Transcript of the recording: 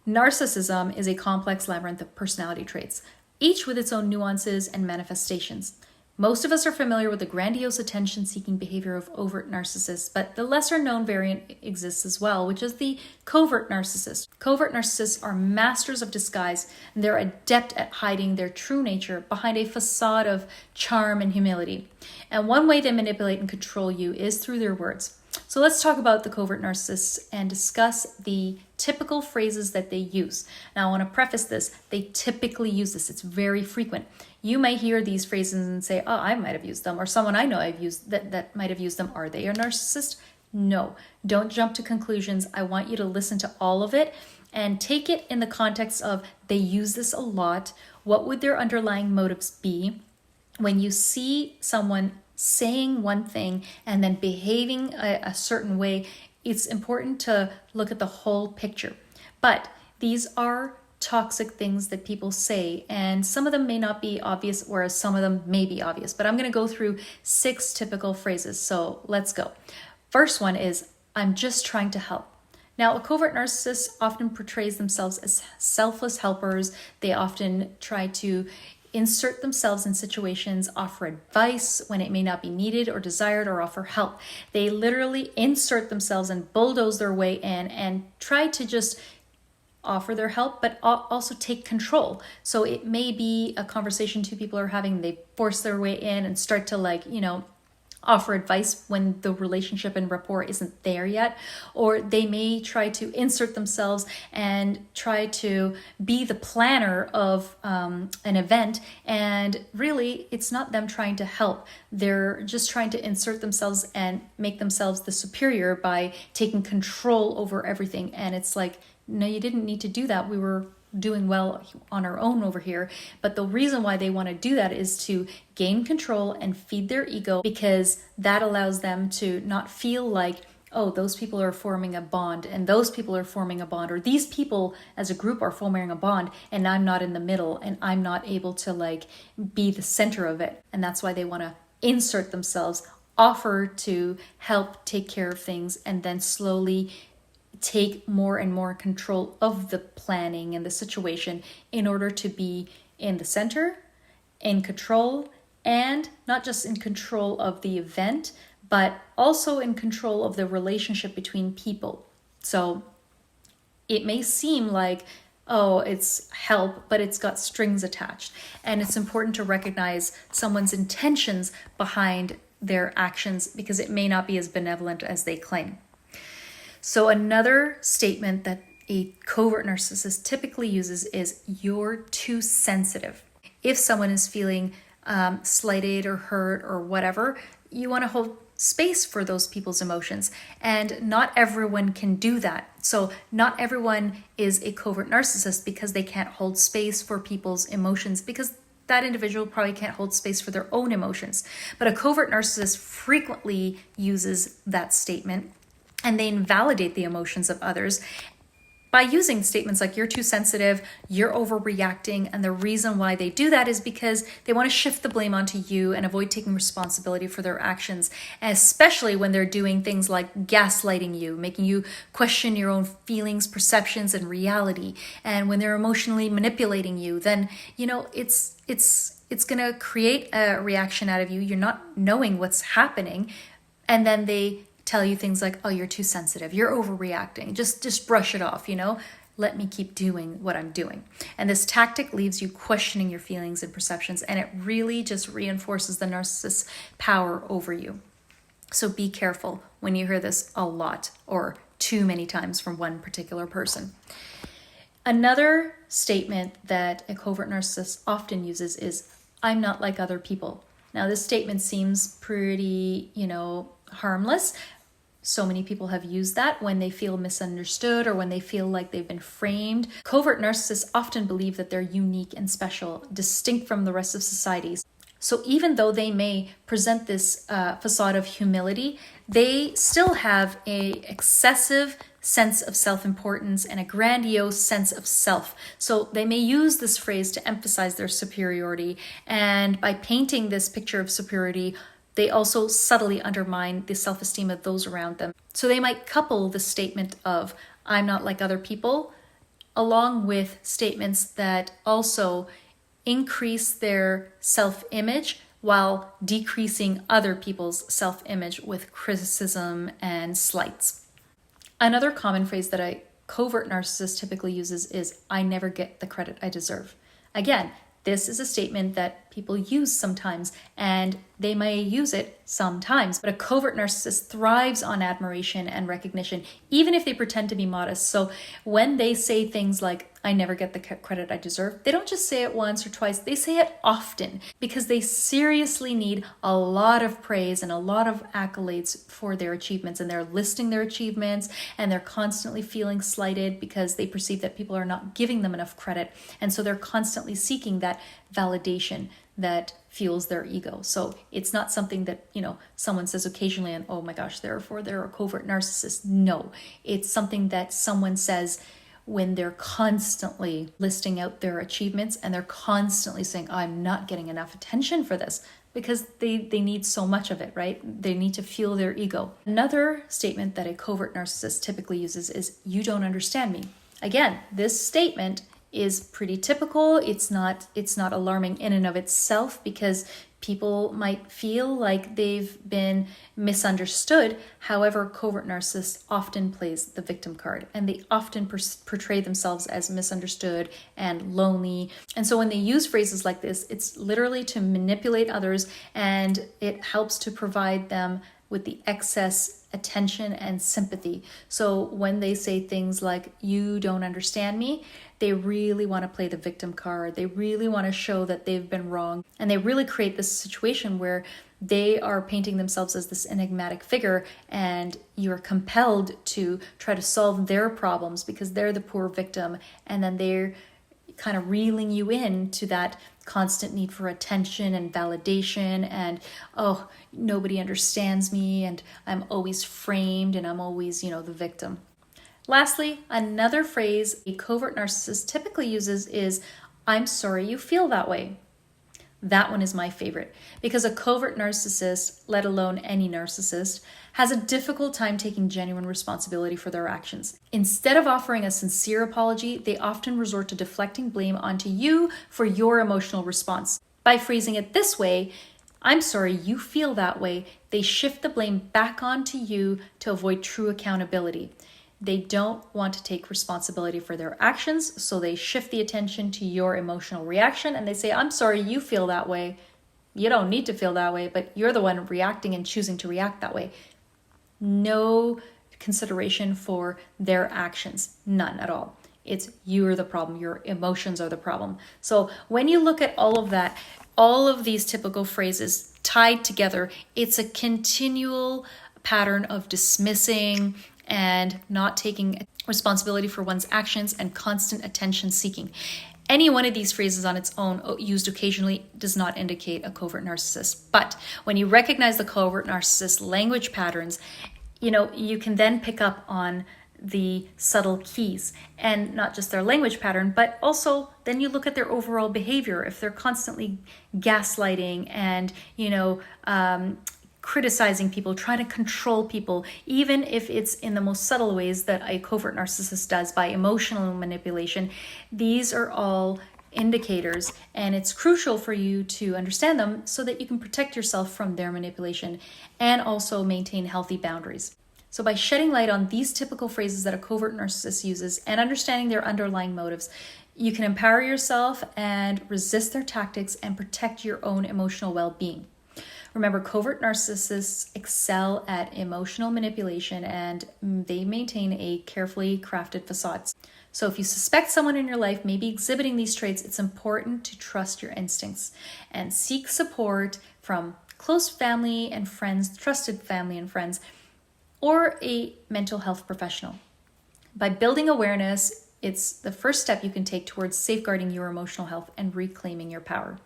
Narcissism is a complex labyrinth of personality traits, each with its own nuances and manifestations. Most of us are familiar with the grandiose attention-seeking behavior of overt narcissists, but the lesser-known variant exists as well, which is the covert narcissist. Covert narcissists are masters of disguise, and they're adept at hiding their true nature behind a facade of charm and humility. And one way they manipulate and control you is through their words. So let's talk about the covert narcissists and discuss the typical phrases that they use. Now I want to preface this, they typically use this, it's very frequent. You may hear these phrases and say, oh, I might have used them, or someone I know I've used that might have used them. Are they a narcissist? No, don't jump to conclusions. I want you to listen to all of it and take it in the context of they use this a lot. What would their underlying motives be? When you see someone saying one thing and then behaving a certain way, it's important to look at the whole picture. But these are toxic things that people say, and some of them may not be obvious, whereas some of them may be obvious. But I'm going to go through 6 typical phrases. So let's go. First one is, I'm just trying to help. Now, a covert narcissist often portrays themselves as selfless helpers. They often try to insert themselves in situations, offer advice when it may not be needed or desired, or offer help. They literally insert themselves and bulldoze their way in and try to just offer their help, but also take control. So it may be a conversation 2 people are having, they force their way in and start to offer advice when the relationship and rapport isn't there yet, or they may try to insert themselves and try to be the planner of an event, and really it's not them trying to help. They're just trying to insert themselves and make themselves the superior by taking control over everything. And it's like, no, you didn't need to do that. We were doing well on our own over here. But the reason why they want to do that is to gain control and feed their ego, because that allows them to not feel like, oh, those people are forming a bond and those people are forming a bond, or these people as a group are forming a bond and I'm not in the middle and I'm not able to be the center of it. And that's why they want to insert themselves, offer to help take care of things, and then slowly take more and more control of the planning and the situation in order to be in the center, in control, and not just in control of the event, but also in control of the relationship between people. So it may seem like, oh, it's help, but it's got strings attached. And it's important to recognize someone's intentions behind their actions, because it may not be as benevolent as they claim. So another statement that a covert narcissist typically uses is, you're too sensitive. If someone is feeling slighted or hurt or whatever, you want to hold space for those people's emotions. And not everyone can do that. So not everyone is a covert narcissist because they can't hold space for people's emotions, because that individual probably can't hold space for their own emotions. But a covert narcissist frequently uses that statement, and they invalidate the emotions of others by using statements like, you're too sensitive, you're overreacting. And the reason why they do that is because they want to shift the blame onto you and avoid taking responsibility for their actions, especially when they're doing things like gaslighting you, making you question your own feelings, perceptions, and reality. And when they're emotionally manipulating you, then, it's going to create a reaction out of you. You're not knowing what's happening. And then they tell you things like, oh, you're too sensitive, you're overreacting, just brush it off, let me keep doing what I'm doing. And this tactic leaves you questioning your feelings and perceptions, and it really just reinforces the narcissist's power over you. So be careful when you hear this a lot or too many times from one particular person. Another statement that a covert narcissist often uses is, I'm not like other people. Now, this statement seems pretty, harmless. So many people have used that when they feel misunderstood or when they feel like they've been framed. Covert narcissists often believe that they're unique and special, distinct from the rest of society. So even though they may present this facade of humility, they still have an excessive sense of self-importance and a grandiose sense of self. So they may use this phrase to emphasize their superiority. And by painting this picture of superiority, they also subtly undermine the self-esteem of those around them. So they might couple the statement of, I'm not like other people, along with statements that also increase their self-image while decreasing other people's self-image with criticism and slights. Another common phrase that a covert narcissist typically uses is, "I never get the credit I deserve." Again, this is a statement that people use sometimes, and they may use it sometimes, but a covert narcissist thrives on admiration and recognition, even if they pretend to be modest. So when they say things like, "I never get the credit I deserve," they don't just say it once or twice, they say it often because they seriously need a lot of praise and a lot of accolades for their achievements, and they're listing their achievements, and they're constantly feeling slighted because they perceive that people are not giving them enough credit. And so they're constantly seeking that validation that fuels their ego. So it's not something that, someone says occasionally and, "Oh my gosh, therefore they're a covert narcissist." No, it's something that someone says when they're constantly listing out their achievements and they're constantly saying, "I'm not getting enough attention for this," because they need so much of it, right? They need to fuel their ego. Another statement that a covert narcissist typically uses is, "You don't understand me." Again, this statement is pretty typical. It's not alarming in and of itself because people might feel like they've been misunderstood. However, covert narcissists often plays the victim card, and they often portray themselves as misunderstood and lonely. And so when they use phrases like this, it's literally to manipulate others, and it helps to provide them with the excess attention and sympathy. So when they say things like, "You don't understand me," they really want to play the victim card. They really want to show that they've been wrong. And they really create this situation where they are painting themselves as this enigmatic figure, and you're compelled to try to solve their problems because they're the poor victim. And then they're kind of reeling you in to that constant need for attention and validation, and, "Oh, nobody understands me, and I'm always framed, and I'm always, the victim." Lastly, another phrase a covert narcissist typically uses is, "I'm sorry you feel that way." That one is my favorite because a covert narcissist, let alone any narcissist, has a difficult time taking genuine responsibility for their actions. Instead of offering a sincere apology, they often resort to deflecting blame onto you for your emotional response. By phrasing it this way, "I'm sorry you feel that way," they shift the blame back onto you to avoid true accountability. They don't want to take responsibility for their actions, so they shift the attention to your emotional reaction and they say, "I'm sorry you feel that way. You don't need to feel that way, but you're the one reacting and choosing to react that way." No consideration for their actions, none at all. It's you're the problem, your emotions are the problem. So when you look at all of that, all of these typical phrases tied together, it's a continual pattern of dismissing and not taking responsibility for one's actions and constant attention seeking. Any one of these phrases on its own, used occasionally, does not indicate a covert narcissist. But when you recognize the covert narcissist language patterns, you can then pick up on the subtle keys, and not just their language pattern, but also then you look at their overall behavior. If they're constantly gaslighting and, criticizing people, trying to control people, even if it's in the most subtle ways that a covert narcissist does by emotional manipulation, these are all indicators, and it's crucial for you to understand them so that you can protect yourself from their manipulation and also maintain healthy boundaries. So by shedding light on these typical phrases that a covert narcissist uses and understanding their underlying motives, you can empower yourself and resist their tactics and protect your own emotional well-being. Remember, covert narcissists excel at emotional manipulation and they maintain a carefully crafted facade. So if you suspect someone in your life may be exhibiting these traits, it's important to trust your instincts and seek support from close family and friends, trusted family and friends, or a mental health professional. By building awareness, it's the first step you can take towards safeguarding your emotional health and reclaiming your power.